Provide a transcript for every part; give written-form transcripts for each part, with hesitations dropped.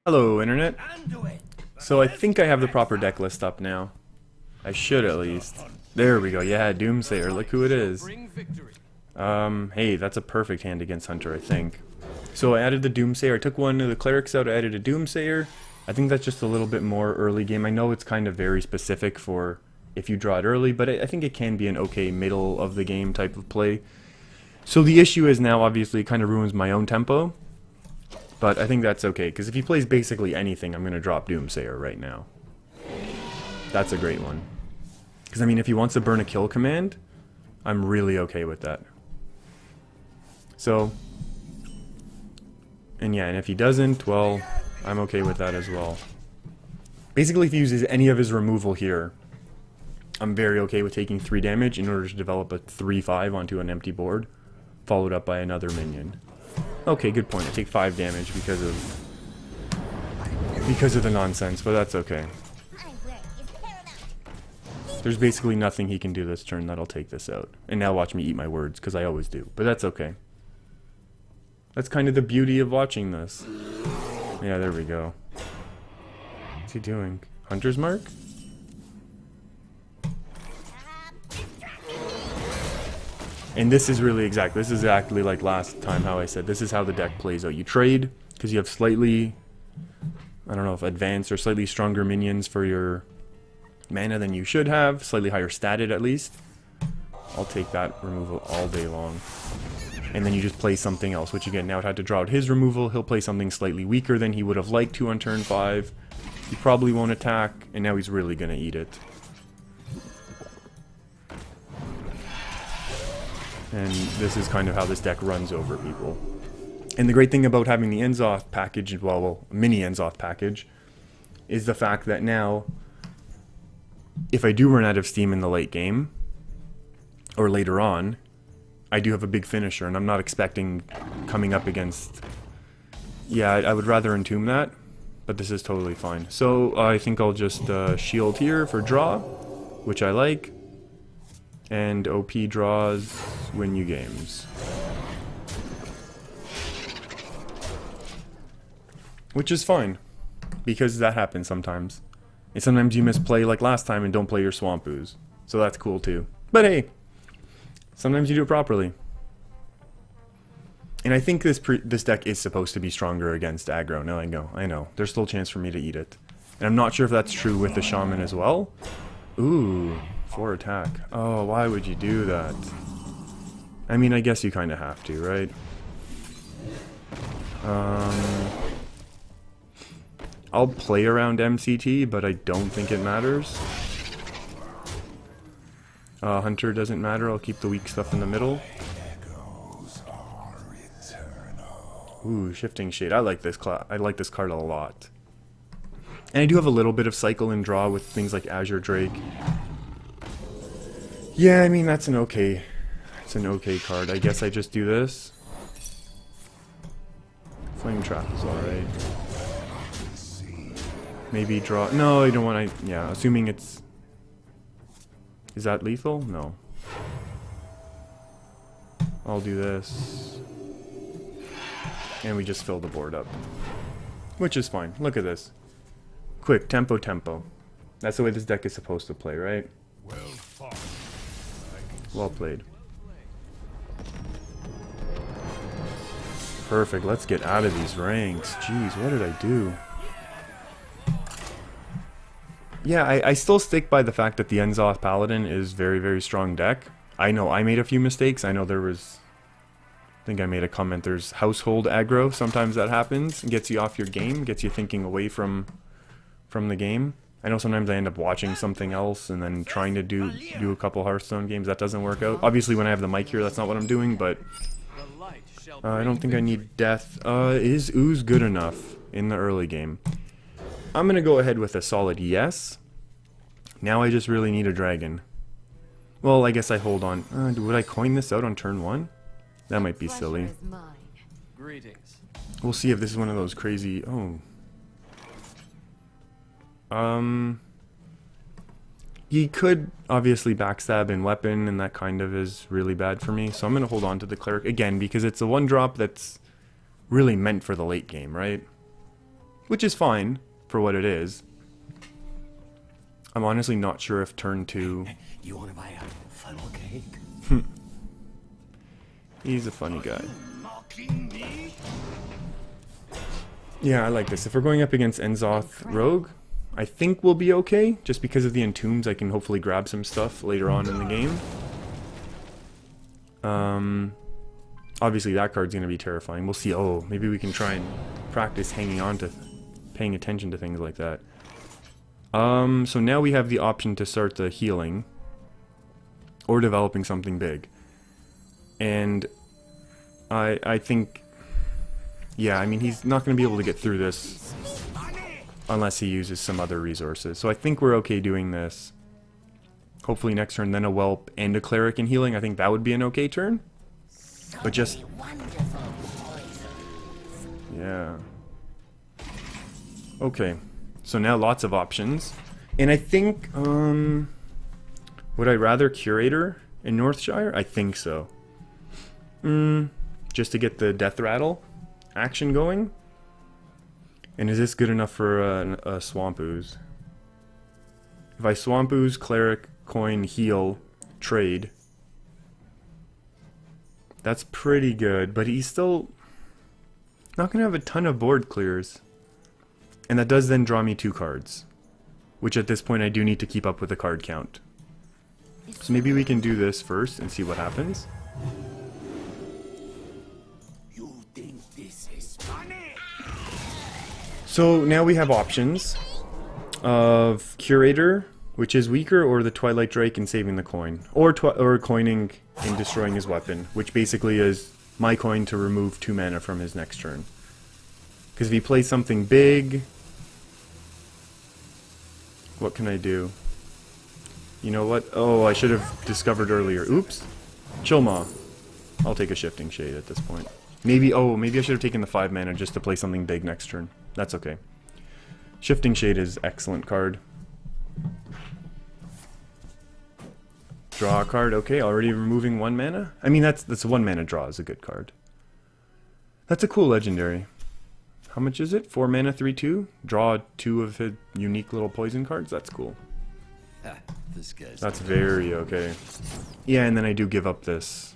Hello, Internet. So I think I have the proper deck list up now. I should at least. There we go. Yeah, Doomsayer. Look who it is. Hey, that's a perfect hand against Hunter, I think. So I added the Doomsayer. I took one of the Clerics out, I added a Doomsayer. I think that's just a little bit more early game. I know it's kind of very specific for if you draw it early, but I think it can be an okay middle of the game type of play. So the issue is now, obviously, it kind of ruins my own tempo. But I think that's okay, because if he plays basically anything, I'm going to drop Doomsayer right now. That's a great one. Because, I mean, if he wants to burn a kill command, I'm really okay with that. So, and yeah, and if he doesn't, well, I'm okay with that as well. Basically, if he uses any of his removal here, I'm very okay with taking 3 damage in order to develop a 3/5 onto an empty board, followed up by another minion. Okay, good point. I take 5 damage because of the nonsense, but that's okay. There's basically nothing he can do this turn that'll take this out. And now watch me eat my words, because I always do. But that's okay. That's kind of the beauty of watching this. Yeah, there we go. What's he doing? Hunter's Mark? And this is exactly like last time how I said, this is how the deck plays out. You trade, because you have slightly, I don't know if advanced or slightly stronger minions for your mana than you should have, slightly higher statted at least. I'll take that removal all day long. And then you just play something else, which again, now it had to draw out his removal. He'll play something slightly weaker than he would have liked to on turn 5. He probably won't attack, and now he's really going to eat it. And this is kind of how this deck runs over people. And the great thing about having the Enzoth package, well, mini Enzoth package, is the fact that now, if I do run out of steam in the late game, or later on, I do have a big finisher, and I'm not expecting coming up against... Yeah, I would rather entomb that, but this is totally fine. So I think I'll just shield here for draw, which I like. And OP draws win you games. Which is fine, because that happens sometimes. And sometimes you misplay like last time and don't play your Swamp Ooze. So that's cool too. But hey, sometimes you do it properly. And I think this deck is supposed to be stronger against aggro. No, I know. There's still a chance for me to eat it. And I'm not sure if that's true with the Shaman as well. Ooh. 4 attack. Oh, why would you do that? I mean, I guess you kind of have to, right? I'll play around MCT, but I don't think it matters. Hunter doesn't matter. I'll keep the weak stuff in the middle. Ooh, Shifting Shade. I like this card a lot. And I do have a little bit of cycle and draw with things like Azure Drake. Yeah, I mean, it's an okay card. I guess I just do this. Flame Trap is alright. Maybe draw... No, I don't want to... Yeah, assuming it's... Is that lethal? No. I'll do this. And we just fill the board up. Which is fine. Look at this. Quick, tempo, tempo. That's the way this deck is supposed to play, right? Well played. Perfect. Let's get out of these ranks. Jeez, what did I do? Yeah, I still stick by the fact that the Enzoth Paladin is very, very strong deck. I know I made a few mistakes. I know there was... I think I made a comment. There's household aggro. Sometimes that happens. It gets you off your game. Gets you thinking away from the game. I know sometimes I end up watching something else and then trying to do a couple Hearthstone games. That doesn't work out. Obviously, when I have the mic here, that's not what I'm doing, but I don't think I need death. Is Ooze good enough in the early game? I'm going to go ahead with a solid yes. Now I just really need a dragon. Well, I guess I hold on. Would I coin this out on turn 1? That might be silly. We'll see if this is one of those crazy... Oh... He could obviously backstab and weapon, and that kind of is really bad for me. So I'm going to hold on to the Cleric again, because it's a 1-drop that's really meant for the late game, right? which is fine for what it is. I'm honestly not sure if turn 2... You want to buy a funnel cake? He's a funny guy. Yeah, I like this. If we're going up against Enzoth Rogue, I think we'll be okay. Just because of the Entombs, I can hopefully grab some stuff later on in the game. Obviously that card's going to be terrifying. We'll see. Oh, maybe we can try and practice hanging on to... paying attention to things like that. So now we have the option to start the healing. Or developing something big. And I think... yeah, I mean, he's not going to be able to get through this unless he uses some other resources. So I think we're okay doing this. Hopefully next turn, then a Whelp and a Cleric in healing. I think that would be an okay turn. But just... yeah. Okay. So now lots of options. And I think, would I rather Curator in Northshire? I think so. Just to get the Death Rattle action going. And is this good enough for a Swamp Ooze? If I Swamp Ooze, Cleric, Coin, Heal, Trade. That's pretty good, but he's still not going to have a ton of board clears. And that does then draw me 2 cards. Which at this point I do need to keep up with the card count. So maybe we can do this first and see what happens. You think this is funny? So now we have options of Curator, which is weaker, or the Twilight Drake and saving the coin. Or coining and destroying his weapon, which basically is my coin to remove 2 mana from his next turn. Because if he plays something big... what can I do? You know what? Oh, I should have discovered earlier. Oops. Chilmaw. I'll take a Shifting Shade at this point. Maybe, oh, maybe I should have taken the 5 mana just to play something big next turn. That's okay. Shifting Shade is excellent card. Draw a card. Okay, already removing 1 mana? I mean, that's 1 mana draw is a good card. That's a cool legendary. How much is it? 4 mana, 3/2? Draw 2 of his unique little poison cards? That's cool. This guy's That's very okay. Yeah, and then I do give up this.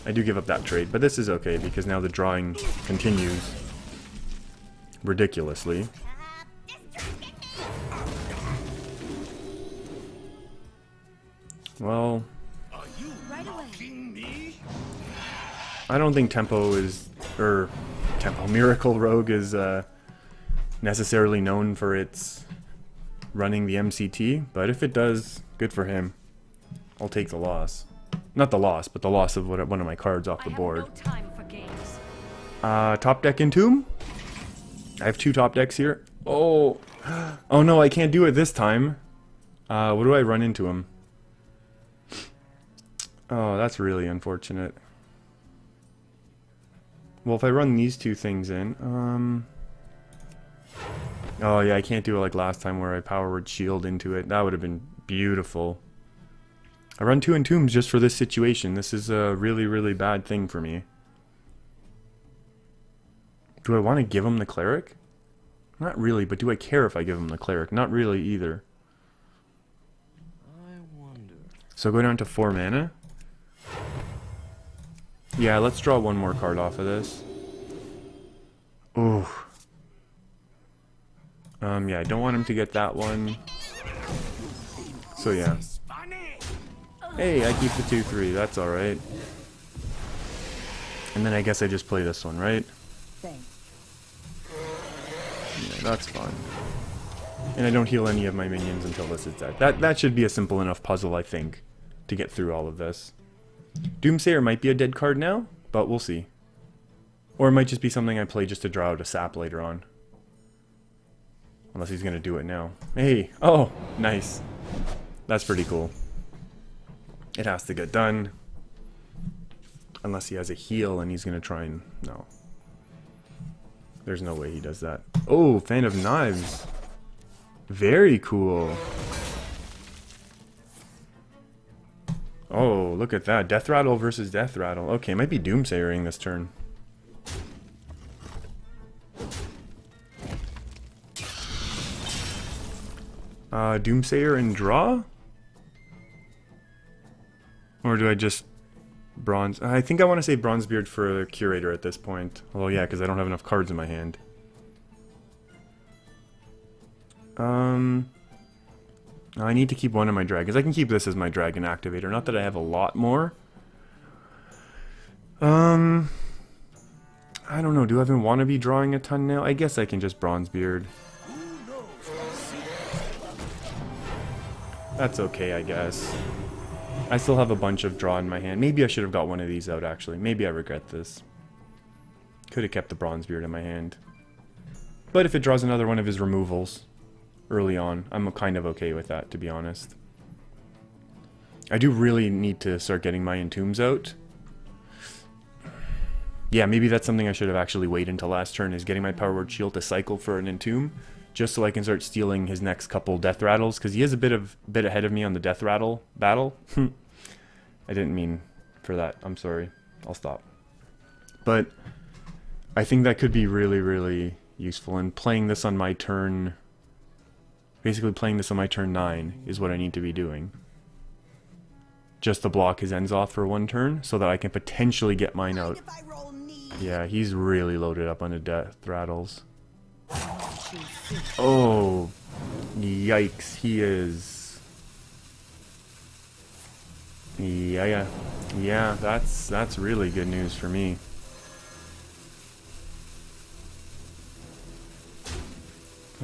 I do give up that trade, but this is okay because now the drawing continues ridiculously. Well, I don't think Tempo is, or Tempo Miracle Rogue is necessarily known for its running the MCT, but if it does, good for him. I'll take the loss. Not the loss, but the loss of one of my cards off the board. Top deck Entomb? I have 2 top decks here. Oh, oh no, I can't do it this time. What do I run into him? Oh, that's really unfortunate. Well, if I run these 2 things in, oh yeah, I can't do it like last time where I Power Word Shield into it. That would have been beautiful. I run 2 Entombs just for this situation. This is a really, really bad thing for me. Do I want to give him the Cleric? Not really, but do I care if I give him the Cleric? Not really either. I wonder. So go down to 4 mana. Yeah, let's draw 1 more card off of this. Ooh. Yeah, I don't want him to get that one. So yeah. Hey, I keep the 2/3. That's alright. And then I guess I just play this one, right? Yeah, that's fine. And I don't heal any of my minions until this is dead. That should be a simple enough puzzle, I think, to get through all of this. Doomsayer might be a dead card now, but we'll see. Or it might just be something I play just to draw out a sap later on. Unless he's going to do it now. Hey! Oh! Nice. That's pretty cool. It has to get done. Unless he has a heal and he's going to try and... no. There's no way he does that. Oh! Fan of Knives! Very cool. Oh, look at that. Death Rattle versus Death Rattle. Okay, might be Doomsayering this turn. Doomsayer and draw? Or do I just bronze? I think I want to say Bronzebeard for Curator at this point. Although, yeah, because I don't have enough cards in my hand. I need to keep one of my dragons. I can keep this as my dragon activator. Not that I have a lot more. I don't know. Do I even want to be drawing a ton now? I guess I can just Bronzebeard. That's okay, I guess. I still have a bunch of draw in my hand. Maybe I should have got one of these out, actually. Maybe I regret this. Could have kept the Bronzebeard in my hand. But if it draws another one of his removals early on, I'm kind of okay with that, to be honest. I do really need to start getting my Entombs out. Yeah, maybe that's something I should have actually waited until last turn, is getting my Power Word Shield to cycle for an Entomb, just so I can start stealing his next couple Death Rattles, because he is a bit ahead of me on the Death Rattle battle. I didn't mean for that. I'm sorry. I'll stop. But I think that could be really, really useful, and playing this on my turn... Basically playing this on my turn 9 is what I need to be doing. Just to block his ends off for one turn, so that I can potentially get mine out. Yeah, he's really loaded up on the Death Rattles. Oh, yikes, he is. Yeah, that's really good news for me.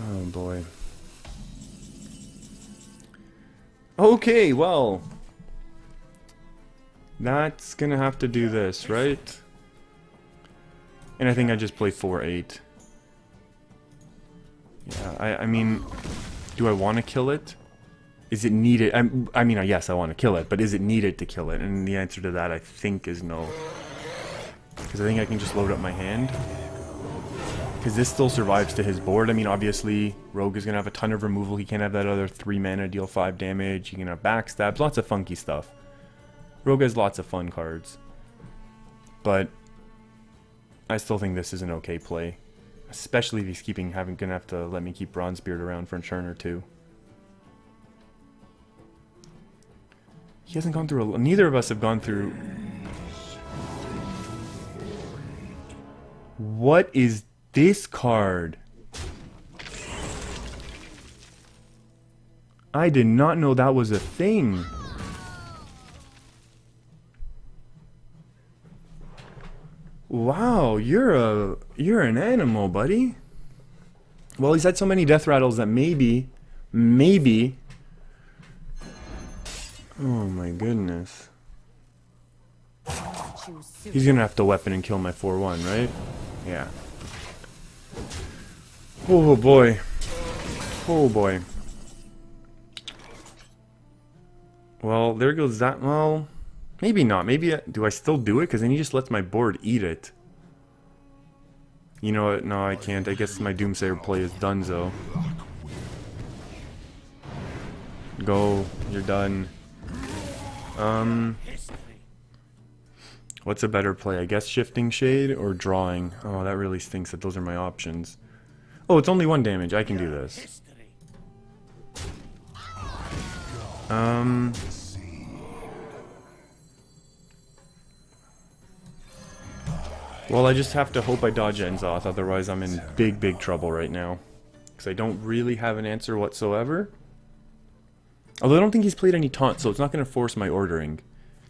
Oh boy. Okay, well, that's gonna have to do this, right? And I think I just play 4-8. Yeah, I mean, do I want to kill it? Is it needed? I mean, yes, I want to kill it, but is it needed to kill it? And the answer to that, I think, is no. Because I think I can just load up my hand. Because this still survives to his board. I mean, obviously, Rogue is going to have a ton of removal. He can't have that other 3 mana, deal 5 damage. He can have backstabs, lots of funky stuff. Rogue has lots of fun cards. But I still think this is an okay play. Especially if he's gonna have to let me keep Bronzebeard around for a turn or two. He hasn't gone through neither of us have gone through... What is this card? I did not know that was a thing. Wow, you're an animal, buddy. Well, he's had so many Death Rattles that maybe... Oh my goodness. He's gonna have to weapon and kill my 4-1, right? Yeah. Oh boy. Oh boy. Well, there goes that. Well, maybe not. Maybe do I still do it? Because then he just lets my board eat it. You know what? No, I can't. I guess my Doomsayer play is donezo. Go. You're done. What's a better play? I guess Shifting Shade or Drawing. Oh, that really stinks that those are my options. Oh, it's only 1 damage. I can do this. Well, I just have to hope I dodge Enzoth, otherwise I'm in big trouble right now. Because I don't really have an answer whatsoever. Although I don't think he's played any taunt, so it's not going to force my ordering.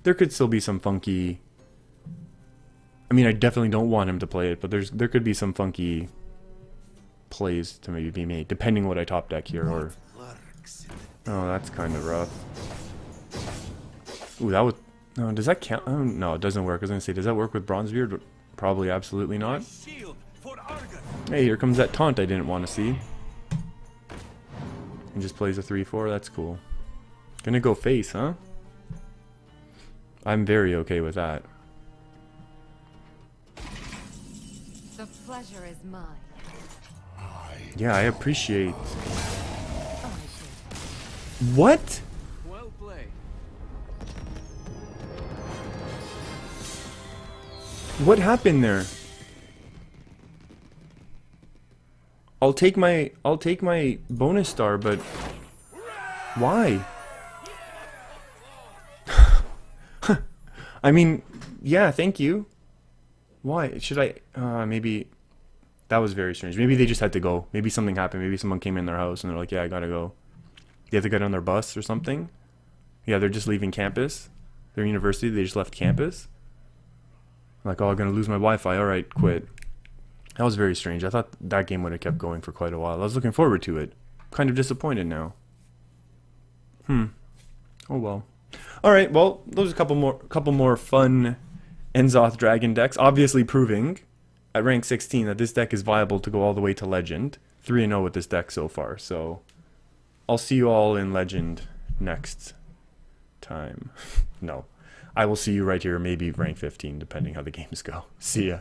There could still be some funky... I mean, I definitely don't want him to play it, but there could be some funky plays to maybe be made, depending what I top deck here, or... Oh, that's kind of rough. Ooh, that was... No, does that count? Oh, no, it doesn't work. I was going to say, does that work with Bronzebeard? Probably absolutely not. Hey, here comes that taunt I didn't want to see. And just plays a 3-4, that's cool. Gonna go face, huh? I'm very okay with that. The pleasure is mine. Yeah, I appreciate... What? Well played. What happened there? I'll take my bonus star, but Why? I mean, yeah, thank you. Why? Should I... maybe... That was very strange. Maybe they just had to go. Maybe something happened. Maybe someone came in their house and they're like, yeah, I gotta go. They have to get on their bus or something. Yeah, they're just leaving campus. Their university, they just left campus. Like, oh, I'm gonna lose my Wi-Fi. Alright, quit. That was very strange. I thought that game would have kept going for quite a while. I was looking forward to it. Kind of disappointed now. Oh well. Alright, well, those are a couple more fun Enzoth Dragon decks. Obviously proving at rank 16 that this deck is viable to go all the way to Legend. 3-0 with this deck so far, so I'll see you all in Legend next time. No. I will see you right here, maybe rank 15, depending how the games go. See ya.